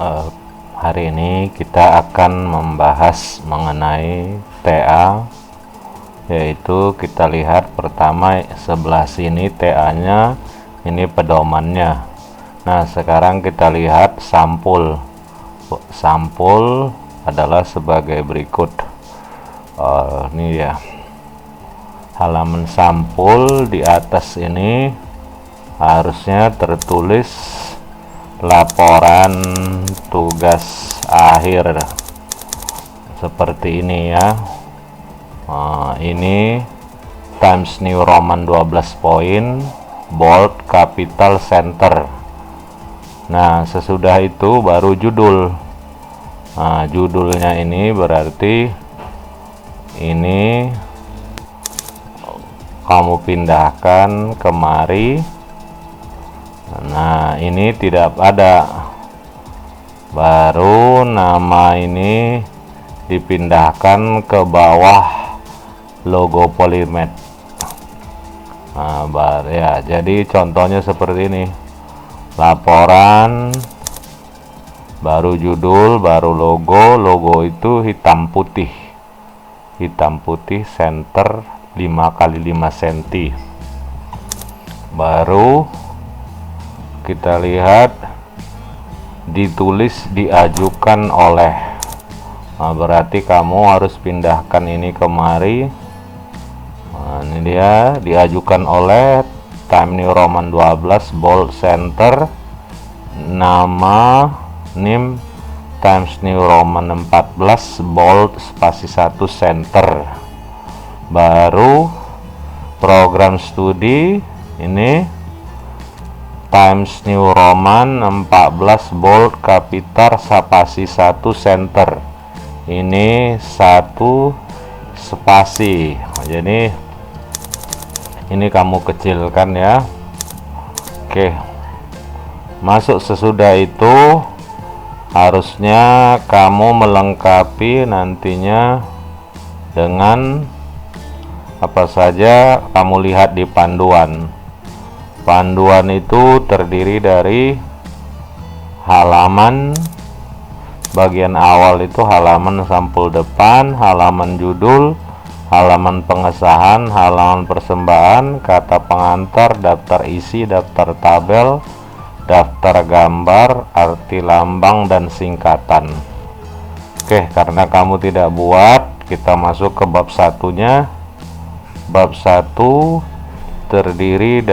Eh, Hari ini kita akan membahas mengenai TA, yaitu kita lihat pertama sebelah sini TA-nya, ini pedomannya. Nah, sekarang kita lihat sampul. Sampul adalah sebagai berikut. Ini ya, halaman sampul di atas ini harusnya tertulis laporan tugas akhir seperti ini ya. Ini Times New Roman 12 poin, bold, capital, center. Nah, sesudah itu baru judul. Nah, judulnya ini berarti ini kamu pindahkan kemari. Nah, ini tidak ada, baru nama ini dipindahkan ke bawah logo Polymed. Nah, ya, jadi contohnya seperti ini, laporan, baru judul, baru logo itu hitam putih, center 5x5 cm. Baru kita lihat ditulis diajukan oleh. Nah, berarti kamu harus pindahkan ini kemari. Nah, ini dia diajukan oleh Times New Roman 12 bold center, nama NIM Times New Roman 14 bold spasi 1 center. Baru program studi ini Times New Roman 14 bold capital spasi 1 center. Ini 1 spasi. Jadi ini kamu kecilkan ya. Oke. Masuk sesudah itu harusnya kamu melengkapi nantinya dengan apa saja kamu lihat di panduan. Panduan itu terdiri dari halaman, bagian awal itu halaman sampul depan, halaman judul, halaman pengesahan, halaman persembahan, kata pengantar, daftar isi, daftar tabel, daftar gambar, arti lambang, dan singkatan. Oke, karena kamu tidak buat, kita masuk ke bab satunya. Bab 1 terdiri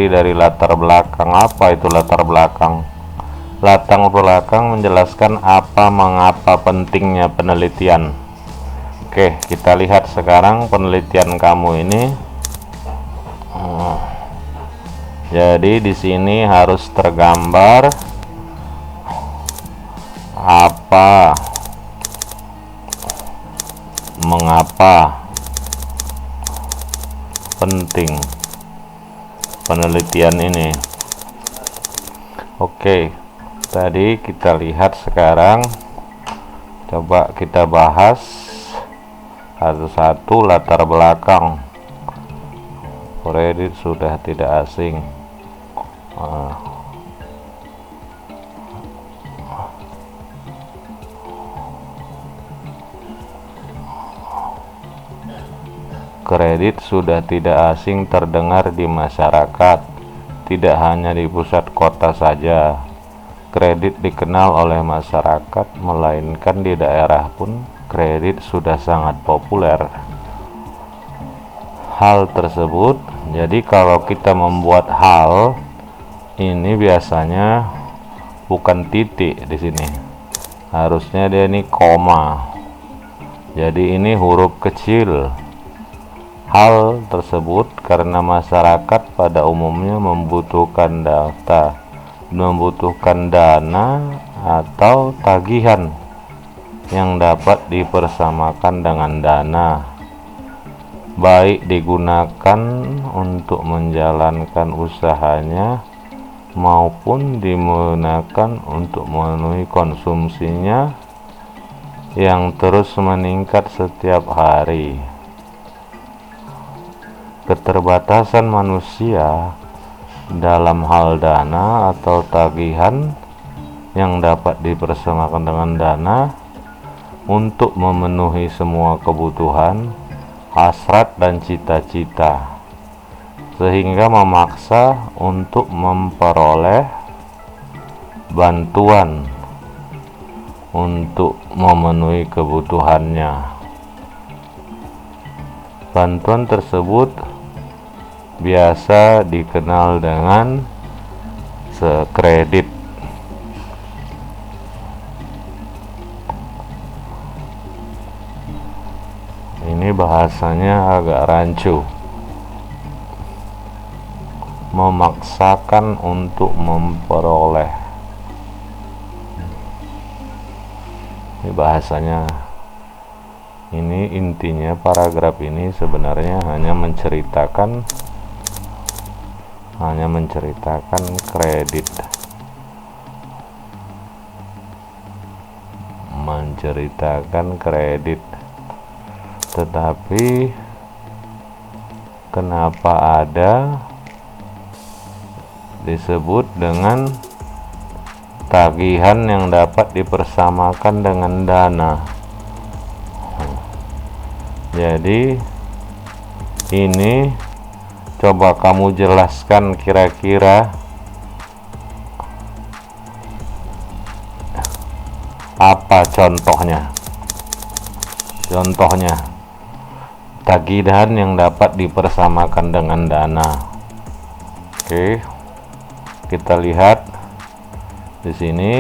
dari latar belakang. Apa itu latar belakang? Latar belakang menjelaskan apa mengapa pentingnya penelitian. Oke, kita lihat sekarang penelitian kamu ini. Jadi di sini harus tergambar apa, mengapa penting penelitian ini. Oke, tadi kita lihat, sekarang coba kita bahas satu-satu latar belakang. Kredit sudah tidak asing. Kredit sudah tidak asing terdengar di masyarakat, tidak hanya di pusat kota saja. Kredit dikenal oleh masyarakat, melainkan di daerah pun kredit sudah sangat populer. Hal tersebut, jadi kalau kita membuat hal ini biasanya bukan titik di sini, harusnya dia ini koma. Jadi ini huruf kecil. Hal tersebut karena masyarakat pada umumnya membutuhkan dana atau tagihan yang dapat dipersamakan dengan dana, baik digunakan untuk menjalankan usahanya maupun digunakan untuk memenuhi konsumsinya yang terus meningkat setiap hari. keterbatasan manusia dalam hal dana atau tagihan yang dapat dipersamakan dengan dana untuk memenuhi semua kebutuhan, hasrat dan cita-cita, sehingga memaksa untuk memperoleh bantuan untuk memenuhi kebutuhannya. Bantuan tersebut biasa dikenal dengan kredit. Ini bahasanya agak rancu, memaksakan untuk memperoleh. Ini bahasanya. Ini intinya paragraf ini sebenarnya hanya menceritakan kredit, tetapi kenapa ada disebut dengan tagihan yang dapat dipersamakan dengan dana? Jadi ini coba kamu jelaskan kira-kira apa contohnya tagihan yang dapat dipersamakan dengan dana. Oke, kita lihat di sini.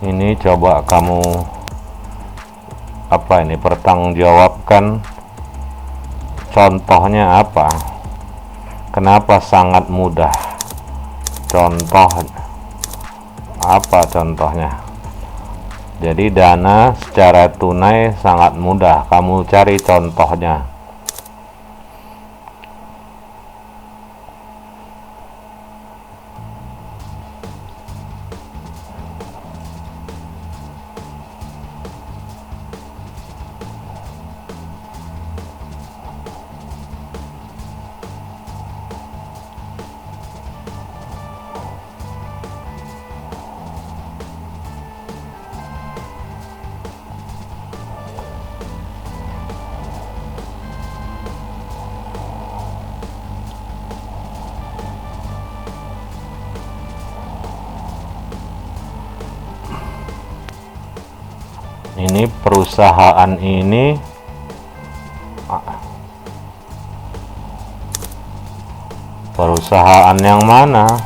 Ini coba kamu pertanggungjawabkan contohnya apa, kenapa sangat mudah, contohnya. Jadi dana secara tunai sangat mudah, kamu cari contohnya. Ini perusahaan ini perusahaan yang mana?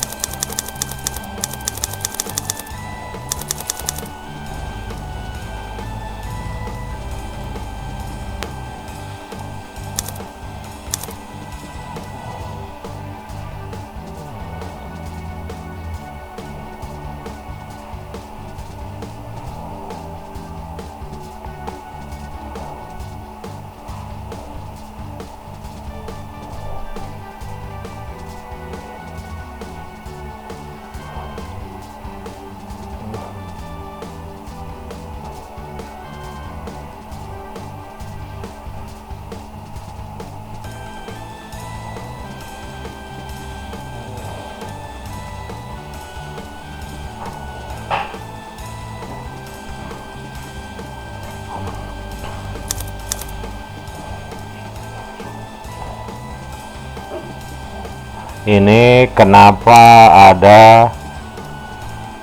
Ini kenapa ada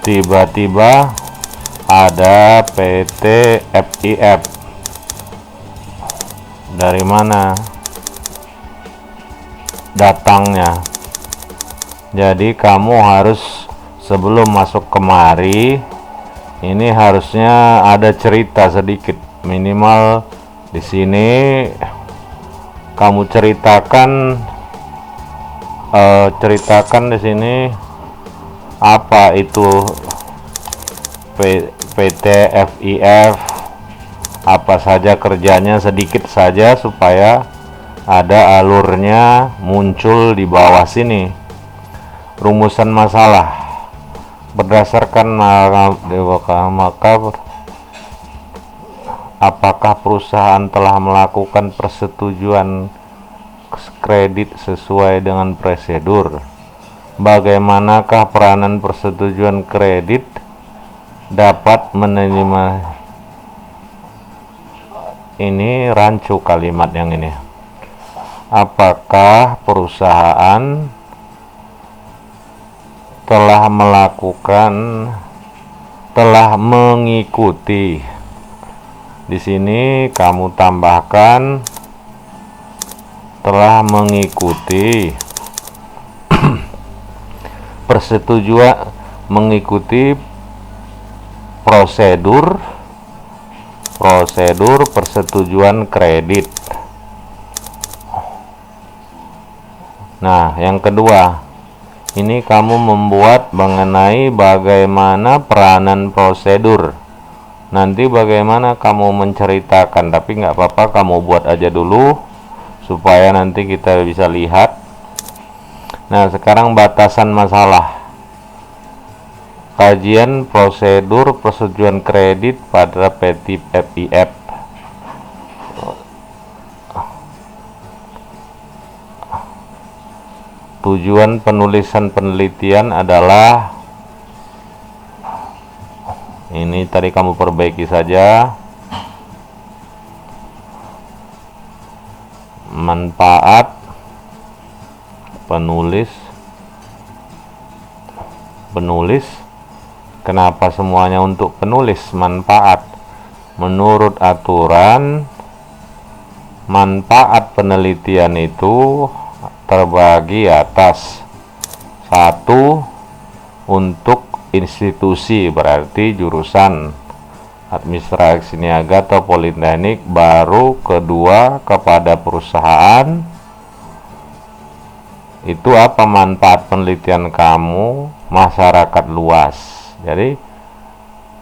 tiba-tiba ada PT FIF. Dari mana datangnya? Jadi kamu harus sebelum masuk kemari ini harusnya ada cerita sedikit, minimal di sini kamu ceritakan di sini apa itu PT FIF, apa saja kerjanya, sedikit saja supaya ada alurnya muncul di bawah sini. Rumusan masalah berdasarkan maka apakah perusahaan telah melakukan persetujuan kredit sesuai dengan prosedur? Bagaimanakah peranan persetujuan kredit dapat menerima? Ini rancu kalimat yang ini. Apakah perusahaan telah mengikuti? Di sini kamu tambahkan telah mengikuti persetujuan, mengikuti prosedur persetujuan kredit. Nah, yang kedua, ini kamu membuat mengenai bagaimana peranan prosedur. Nanti bagaimana kamu menceritakan, tapi nggak apa-apa, kamu buat aja dulu supaya nanti kita bisa lihat. Nah, sekarang batasan masalah. Kajian prosedur persetujuan kredit pada PT FIF. Tujuan penulisan penelitian adalah ini, tadi kamu perbaiki saja. Manfaat penulis. Kenapa semuanya untuk penulis? Manfaat. Menurut aturan, manfaat penelitian itu terbagi atas: 1. Untuk institusi, berarti jurusan administrasi niaga atau politeknik. Baru kedua, kepada perusahaan. Itu apa manfaat penelitian kamu? Masyarakat luas. Jadi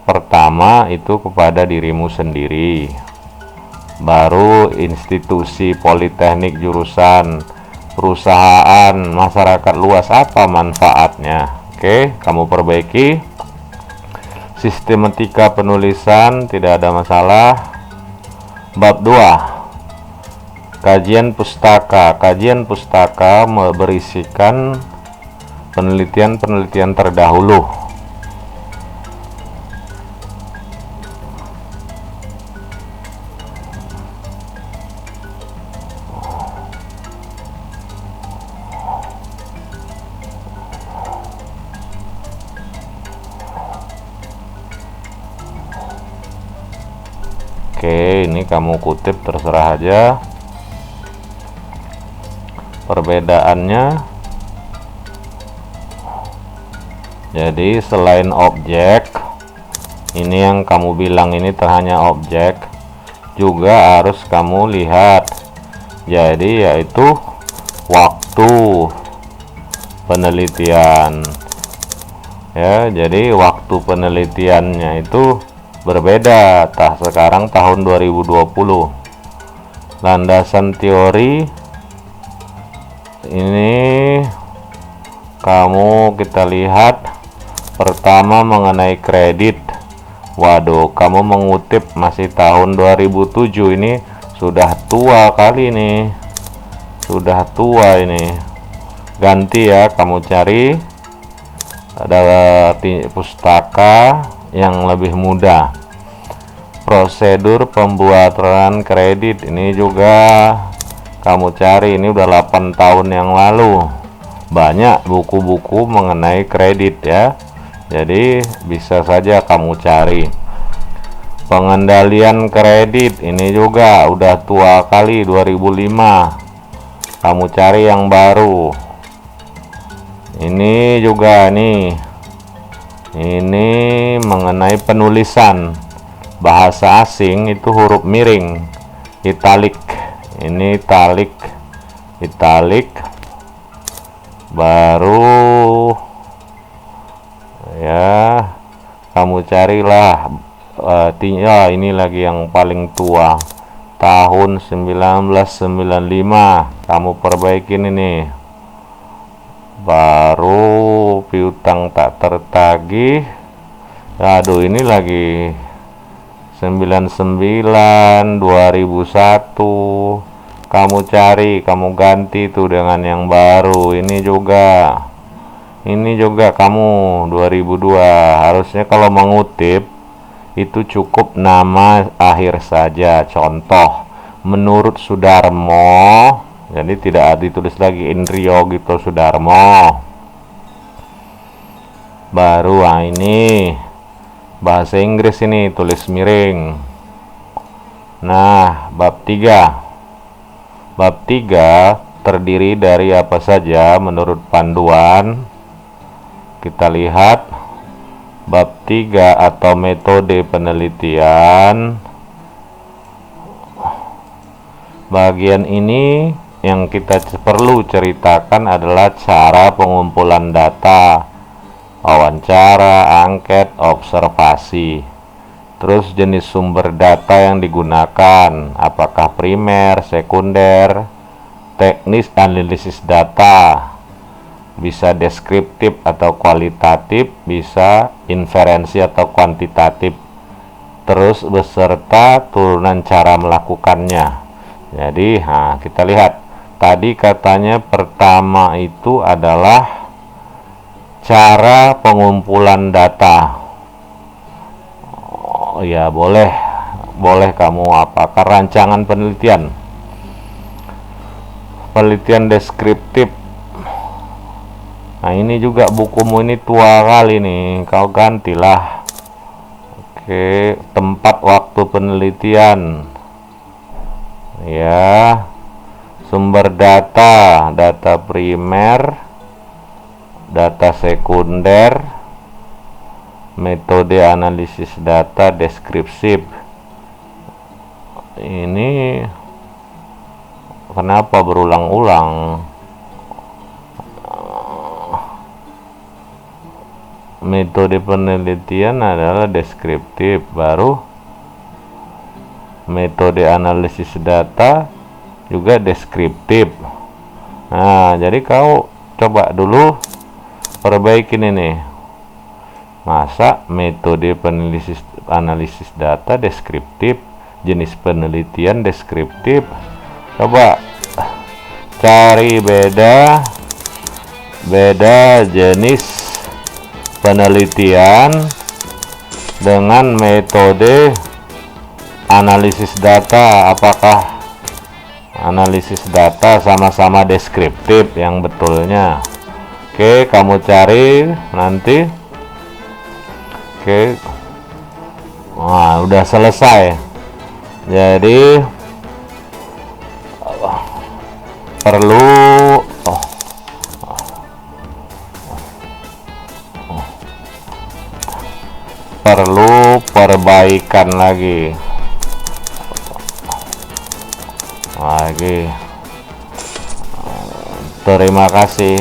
pertama itu kepada dirimu sendiri, baru institusi, politeknik, jurusan, perusahaan, masyarakat luas, apa manfaatnya. Oke, kamu perbaiki. Sistematika penulisan tidak ada masalah. Bab 2, kajian pustaka. Kajian pustaka berisikan penelitian terdahulu. Oke, ini kamu kutip, terserah aja. Perbedaannya, jadi selain objek, ini yang kamu bilang ini hanya objek, juga harus kamu lihat. Jadi yaitu waktu penelitian. Ya, jadi waktu penelitiannya itu berbeda. Sekarang tahun 2020. Landasan teori ini kita lihat. Pertama mengenai kredit. Waduh, kamu mengutip masih tahun 2007. Ini sudah tua kali nih. Sudah tua ini. Ganti ya, kamu cari ada pustaka yang lebih mudah. Prosedur pembuatan kredit, ini juga kamu cari, ini udah 8 tahun yang lalu. Banyak buku-buku mengenai kredit ya. Jadi bisa saja kamu cari. Pengendalian kredit ini juga udah tua kali, 2005. Kamu cari yang baru. Ini juga nih, ini mengenai penulisan bahasa asing itu huruf miring, italik. Ini italik baru ya, kamu carilah. Ini lagi yang paling tua, tahun 1995. Kamu perbaikin ini, baru piutang tak tertagih. Aduh, ini lagi 99 2001. Kamu cari, kamu ganti tuh dengan yang baru. Ini juga kamu 2002. Harusnya kalau mengutip itu cukup nama akhir saja. Contoh, menurut Sudarmo, jadi tidak ditulis lagi Indrio gitu, Sudarmo. Baru ini bahasa Inggris, ini tulis miring. Nah, bab 3 terdiri dari apa saja menurut panduan? Kita lihat bab 3 atau metode penelitian. Bagian ini yang kita perlu ceritakan adalah cara pengumpulan data, wawancara, angket, observasi. Terus jenis sumber data yang digunakan, apakah primer, sekunder, teknis analisis data, bisa deskriptif atau kualitatif, bisa inferensi atau kuantitatif. Terus beserta turunan cara melakukannya. Jadi, kita lihat. Tadi katanya pertama itu adalah cara pengumpulan data. Oh ya, boleh kamu apakah rancangan penelitian deskriptif. Nah, ini juga bukumu ini tua kali nih, kau gantilah. Oke, tempat waktu penelitian ya, sumber data primer, data sekunder, metode analisis data deskriptif. Ini kenapa berulang-ulang? Metode penelitian adalah deskriptif, baru metode analisis data juga deskriptif. Nah, jadi kau coba dulu perbaikin ini. Masa metode analisis data deskriptif, jenis penelitian deskriptif. Coba cari beda jenis penelitian dengan metode analisis data. Apakah analisis data sama-sama deskriptif yang betulnya? Oke, kamu cari nanti. Oke, nah, udah selesai. Jadi perlu perbaikan lagi. Terima kasih.